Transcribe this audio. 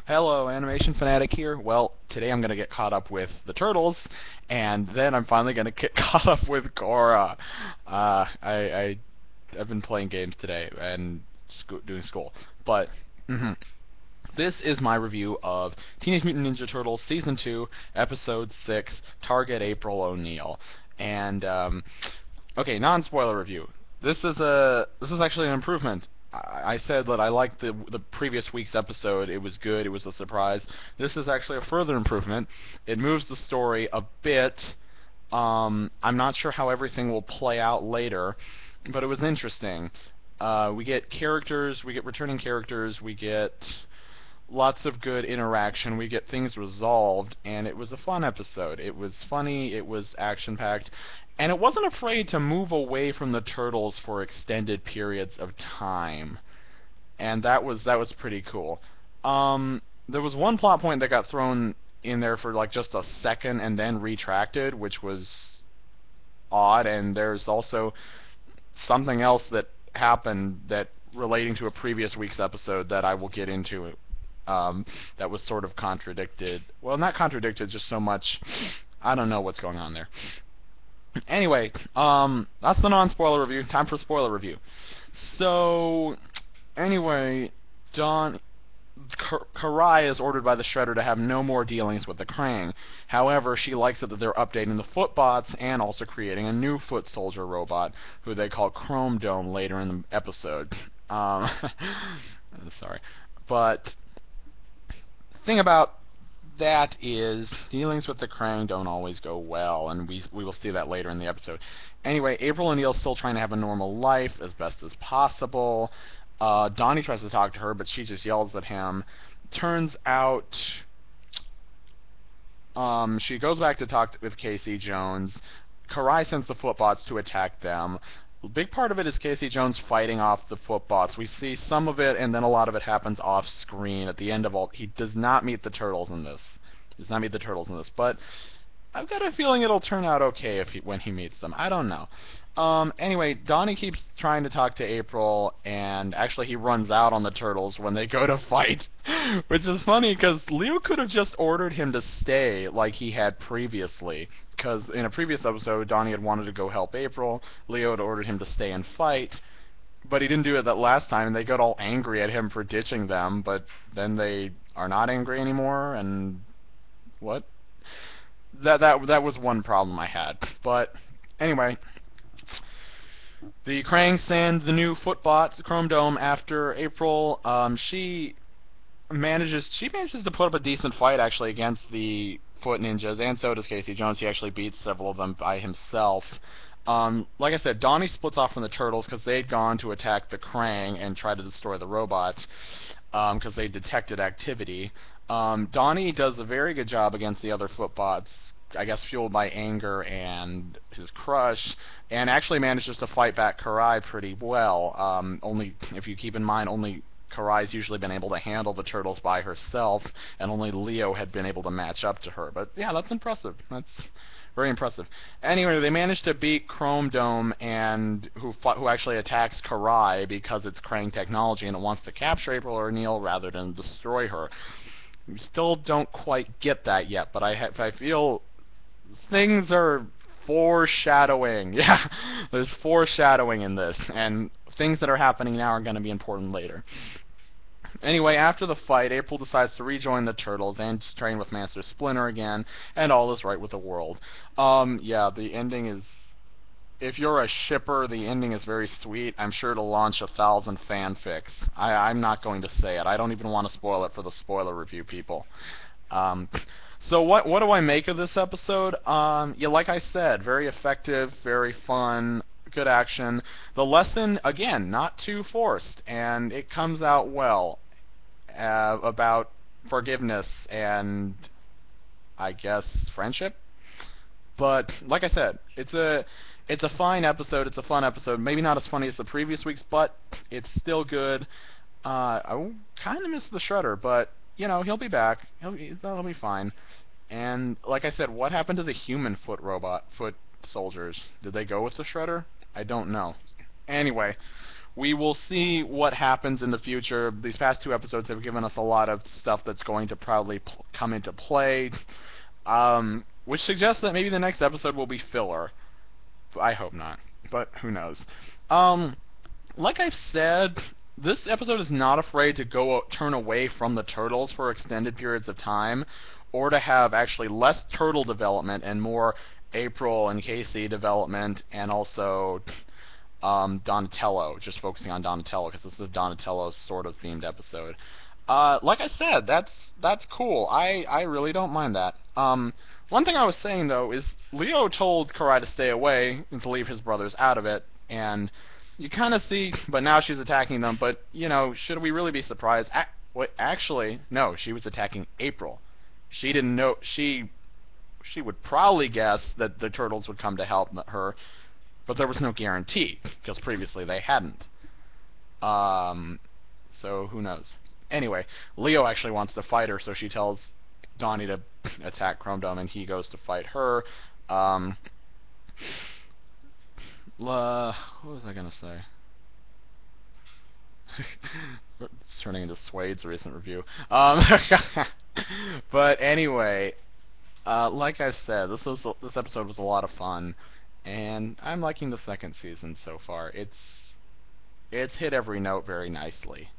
Hello, Animation Fanatic here. Well, today I'm gonna get caught up with the Turtles, and then I'm finally gonna get caught up with Korra. I've been playing games today and doing school, but this is my review of Teenage Mutant Ninja Turtles Season 2, Episode 6, Target April O'Neil. And okay, non-spoiler review. This is actually an improvement. I said that I liked the previous week's episode. It was good. It was a surprise. This is actually a further improvement. It moves the story a bit. I'm not sure how everything will play out later, but it was interesting. We get characters. We get returning characters. We get lots of good interaction. We get things resolved, and it was a fun episode. It was funny. It was action-packed. And it wasn't afraid to move away from the Turtles for extended periods of time. And that was pretty cool. There was one plot point that got thrown in there for like just a second and then retracted, which was odd, and there's also something else that happened that relating to a previous week's episode that I will get into that was sort of contradicted. Well, not contradicted, just so much I don't know what's going on there. Anyway, that's the non-spoiler review. Time for spoiler review. So, anyway, Karai is ordered by the Shredder to have no more dealings with the Krang. However, she likes it that they're updating the Footbots and also creating a new foot soldier robot who they call Chrome Dome later in the episode. Sorry. But the thing about that is dealings with the Krang don't always go well, and we will see that later in the episode. Anyway, April O'Neil's still trying to have a normal life as best as possible. Donnie tries to talk to her, but she just yells at him. Turns out she goes back to talk with Casey Jones. Karai sends the Footbots to attack them. A big part of it is Casey Jones fighting off the Footbots. We see some of it, and then a lot of it happens off screen. At the end of all, he does not meet the Turtles in this. But I've got a feeling it'll turn out okay when he meets them. I don't know. Anyway, Donnie keeps trying to talk to April, and actually he runs out on the Turtles when they go to fight. Which is funny, because Leo could have just ordered him to stay like he had previously. Because in a previous episode, Donnie had wanted to go help April. Leo had ordered him to stay and fight. But he didn't do it that last time, and they got all angry at him for ditching them. But then they are not angry anymore, and what? That was one problem I had. But anyway, the Krang send the new Footbot, the Chrome Dome, after April. She manages to put up a decent fight actually against the Foot Ninjas, and so does Casey Jones. He actually beats several of them by himself. Like I said, Donnie splits off from the Turtles because they'd gone to attack the Krang and try to destroy the robots because they detected activity. Donnie does a very good job against the other Footbots, I guess fueled by anger and his crush, and actually manages to fight back Karai pretty well. Only, if you keep in mind, only Karai's usually been able to handle the Turtles by herself, and only Leo had been able to match up to her. But yeah, that's impressive. That's very impressive. Anyway, they managed to beat Chrome Dome, and who actually attacks Karai because it's Krang technology and it wants to capture April O'Neil rather than destroy her. We still don't quite get that yet, but I feel things are foreshadowing. Yeah, there's foreshadowing in this, and things that are happening now are going to be important later. Anyway, after the fight, April decides to rejoin the Turtles and train with Master Splinter again, and all is right with the world. Yeah, the ending is... If you're a shipper, the ending is very sweet. I'm sure it'll launch 1,000 fanfics. I'm not going to say it. I don't even want to spoil it for the spoiler review people. So what do I make of this episode? Yeah, like I said, very effective, very fun, good action. The lesson, again, not too forced, and it comes out well about forgiveness and, I guess, friendship. But like I said, it's a fine episode. It's a fun episode. Maybe not as funny as the previous week's, but it's still good. I kind of miss the Shredder, but you know he'll be back. He'll be fine. And like I said, what happened to the human foot soldiers? Did they go with the Shredder? I don't know. Anyway, we will see what happens in the future. These past 2 episodes have given us a lot of stuff that's going to probably come into play, which suggests that maybe the next episode will be filler. I hope not, but who knows. Like I've said, this episode is not afraid to turn away from the turtles for extended periods of time, or to have actually less turtle development and more April and Casey development, and also Donatello, just focusing on Donatello, because this is a Donatello sort of themed episode. Like I said, that's cool. I really don't mind that. One thing I was saying, though, is Leo told Karai to stay away and to leave his brothers out of it, and you kind of see, but now she's attacking them, but, you know, should we really be surprised? Wait, actually, no, she was attacking April. She didn't know, she would probably guess that the turtles would come to help her, but there was no guarantee, because previously they hadn't. So who knows? Anyway, Leo actually wants to fight her, so she tells Donnie to attack Chrome Dome, and he goes to fight her. What was I gonna say? It's turning into Swade's recent review. But anyway, like I said, this episode was a lot of fun, and I'm liking the second season so far. It's hit every note very nicely.